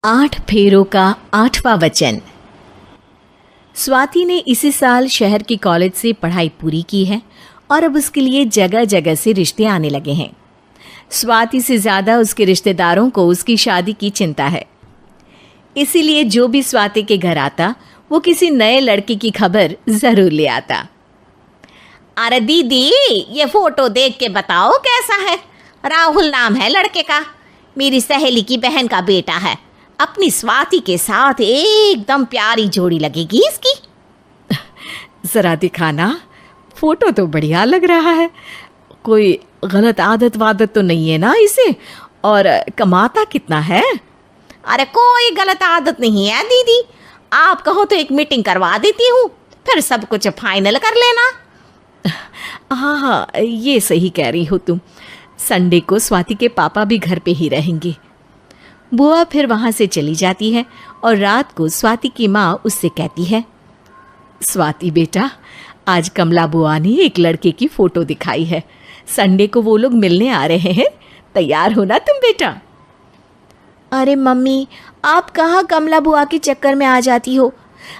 8 फेरों का 8वां वचन। स्वाति ने इसी साल शहर के कॉलेज से पढ़ाई पूरी की है और अब उसके लिए जगह जगह से रिश्ते आने लगे हैं। स्वाति से ज़्यादा उसके रिश्तेदारों को उसकी शादी की चिंता है, इसीलिए जो भी स्वाति के घर आता वो किसी नए लड़के की खबर ज़रूर ले आता। अरे दीदी, ये फोटो देख के बताओ कैसा है। राहुल नाम है लड़के का, मेरी सहेली की बहन का बेटा है। अपनी स्वाति के साथ एकदम प्यारी जोड़ी लगेगी इसकी। ज़रा दिखाना, फोटो तो बढ़िया लग रहा है। कोई गलत आदत वादत तो नहीं है ना इसे? और कमाता कितना है? अरे कोई गलत आदत नहीं है दीदी, आप कहो तो एक मीटिंग करवा देती हूँ, फिर सब कुछ फाइनल कर लेना। हाँ हाँ, ये सही कह रही हो तुम। संडे को स्वाति के पापा भी घर पे ही रहेंगे। बुआ फिर वहाँ से चली जाती है और रात को स्वाति की माँ उससे कहती है, स्वाति बेटा, आज कमला बुआ ने एक लड़के की फ़ोटो दिखाई है। संडे को वो लोग मिलने आ रहे हैं, तैयार हो ना तुम बेटा? अरे मम्मी, आप कहाँ कमला बुआ के चक्कर में आ जाती हो?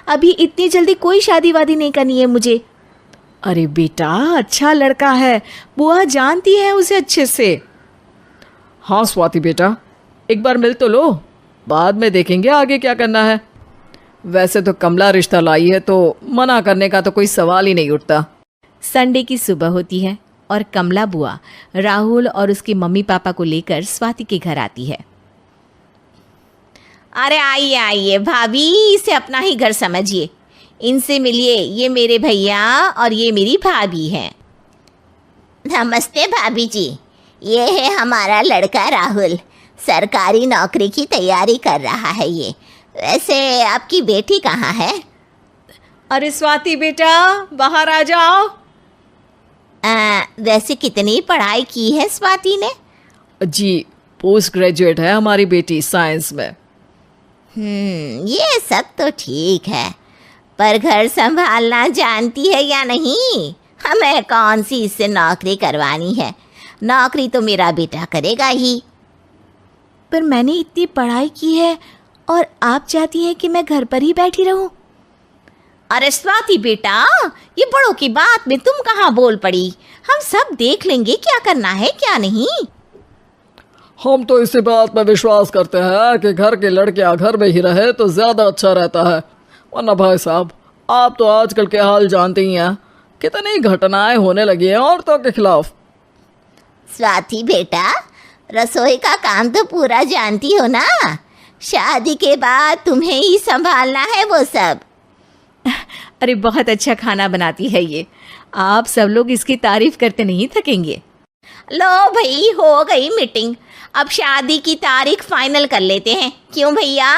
अभी इतनी जल्दी कोई शादी वादी नहीं करनी है मुझे। अरे बेटा, अच्छा लड़का है, बुआ जानती है उसे अच्छे से। हाँ स्वाति बेटा, एक बार मिल तो लो, बाद में देखेंगे आगे क्या करना है। वैसे तो कमला रिश्ता लाई है तो मना करने का तो कोई सवाल ही नहीं उठता। संडे की सुबह होती है और कमला बुआ राहुल और उसके मम्मी पापा को लेकर स्वाति के घर आती है। अरे आइए आइए भाभी, इसे अपना ही घर समझिए। इनसे मिलिए, ये मेरे भैया और ये मेरी भाभी हैं। नमस्ते भाभी जी, ये है हमारा लड़का राहुल, सरकारी नौकरी की तैयारी कर रहा है ये। वैसे आपकी बेटी कहाँ है? अरे स्वाति बेटा, बाहर आ जाओ। वैसे कितनी पढ़ाई की है स्वाति ने? जी, पोस्ट ग्रेजुएट है हमारी बेटी साइंस में। ये सब तो ठीक है, पर घर संभालना जानती है या नहीं? हमें कौन सी इससे नौकरी करवानी है, नौकरी तो मेरा बेटा करेगा ही। पर मैंने इतनी पढ़ाई की है और आप चाहती हैं कि मैं घर पर ही बैठी रहूं? अरे स्वाति बेटा, ये बड़ों की बात में तुम कहाँ बोल पड़ी? हम सब देख लेंगे क्या करना है क्या नहीं। हम तो इसी बात पर विश्वास करते हैं कि घर के लड़कियां घर में ही रहे तो ज़्यादा अच्छा रहता है। वरना भाई साहब, आप तो आजकल के हाल जानते ही हैं, कितनी घटनाएं होने लगी हैं औरतों के खिलाफ। स्वाति बेटा, रसोई का काम तो पूरा जानती हो ना? शादी के बाद तुम्हें ही संभालना है वो सब। अरे बहुत अच्छा खाना बनाती है ये, आप सब लोग इसकी तारीफ करते नहीं थकेंगे। लो भाई, हो गई मीटिंग, अब शादी की तारीख फाइनल कर लेते हैं। क्यों भैया?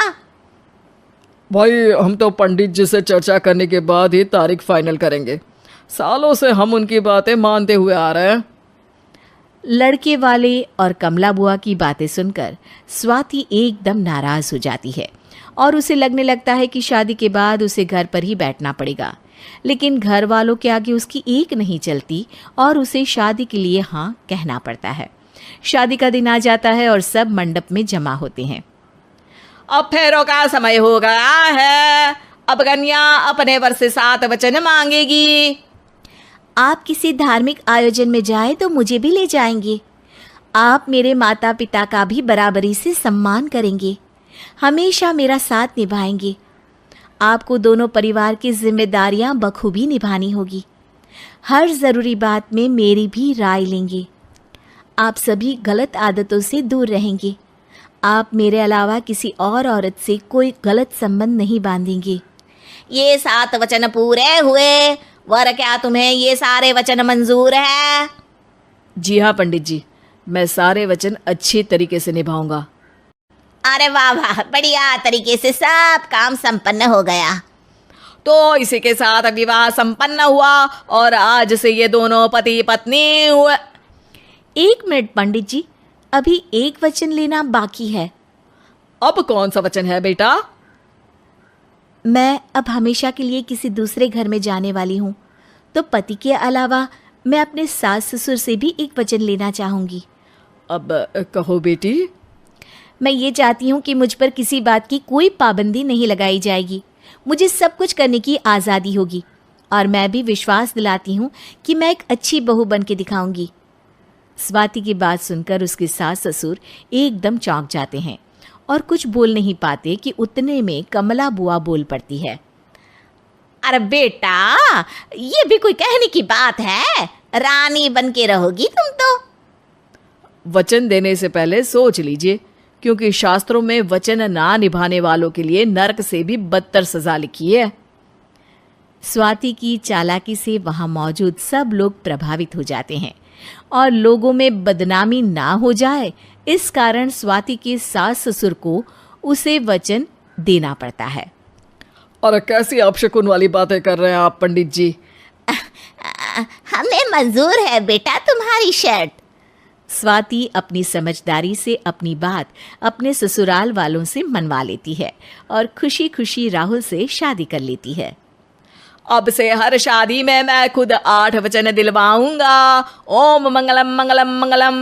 भाई, हम तो पंडित जी से चर्चा करने के बाद ही तारीख फाइनल करेंगे। सालों से हम उनकी बातें मानते हुए आ रहे हैं। लड़के वाले और कमला बुआ की बातें सुनकर स्वाति एकदम नाराज़ हो जाती है और उसे लगने लगता है कि शादी के बाद उसे घर पर ही बैठना पड़ेगा। लेकिन घर वालों के आगे उसकी एक नहीं चलती और उसे शादी के लिए हाँ कहना पड़ता है। शादी का दिन आ जाता है और सब मंडप में जमा होते हैं। अब फेरों का समय हो गया है, अब कन्या अपने वर से 7 वचन मांगेगी। आप किसी धार्मिक आयोजन में जाएं तो मुझे भी ले जाएंगे। आप मेरे माता पिता का भी बराबरी से सम्मान करेंगे, हमेशा मेरा साथ निभाएंगे। आपको दोनों परिवार की जिम्मेदारियां बखूबी निभानी होगी। हर ज़रूरी बात में मेरी भी राय लेंगे। आप सभी गलत आदतों से दूर रहेंगे। आप मेरे अलावा किसी और औरत से कोई गलत संबंध नहीं बांधेंगे। ये 7 वचन पूरे हुए, वर क्या तुम्हें ये सारे वचन मंजूर है? जी हाँ पंडित जी, मैं सारे वचन अच्छी तरीके से निभाऊंगा। अरे वाह वाह, बढ़िया तरीके से सब काम संपन्न हो गया। तो इसी के साथ विवाह संपन्न हुआ और आज से ये दोनों पति पत्नी हुए। 1 मिनट पंडित जी, अभी एक वचन लेना बाकी है। अब कौन सा वचन है बेटा? मैं अब हमेशा के लिए किसी दूसरे घर में जाने वाली हूँ, तो पति के अलावा मैं अपने सास ससुर से भी एक वचन लेना चाहूँगी। अब कहो बेटी। मैं ये चाहती हूँ कि मुझ पर किसी बात की कोई पाबंदी नहीं लगाई जाएगी। मुझे सब कुछ करने की आज़ादी होगी और मैं भी विश्वास दिलाती हूँ कि मैं एक अच्छी बहू बन के दिखाऊंगी। स्वाति की बात सुनकर उसके सास ससुर एकदम चौंक जाते हैं और कुछ बोल नहीं पाते कि उतने में कमला बुआ बोल पड़ती है। अरे बेटा, ये भी कोई कहने की बात है? रानी बन के रहोगी तुम तो। वचन देने से पहले सोच लीजिए, क्योंकि शास्त्रों में वचन ना निभाने वालों के लिए नरक से भी बदतर सजा लिखी है। स्वाति की चालाकी से वहां मौजूद सब लोग प्रभावित हो जाते हैं और लोगों में बदनामी ना हो जाए, इस कारण स्वाति के सास ससुर को उसे वचन देना पड़ता है। और कैसी अपशकुन वाली बातें कर रहे हैं आप पंडित जी? हमें मंजूर है बेटा तुम्हारी शर्त। स्वाति अपनी समझदारी से अपनी बात अपने ससुराल वालों से मनवा लेती है और खुशी खुशी राहुल से शादी कर लेती है। अब से हर शादी में मैं खुद 8 वचन दिलवाऊंगा। ओम मंगलम मंगलम मंगलम।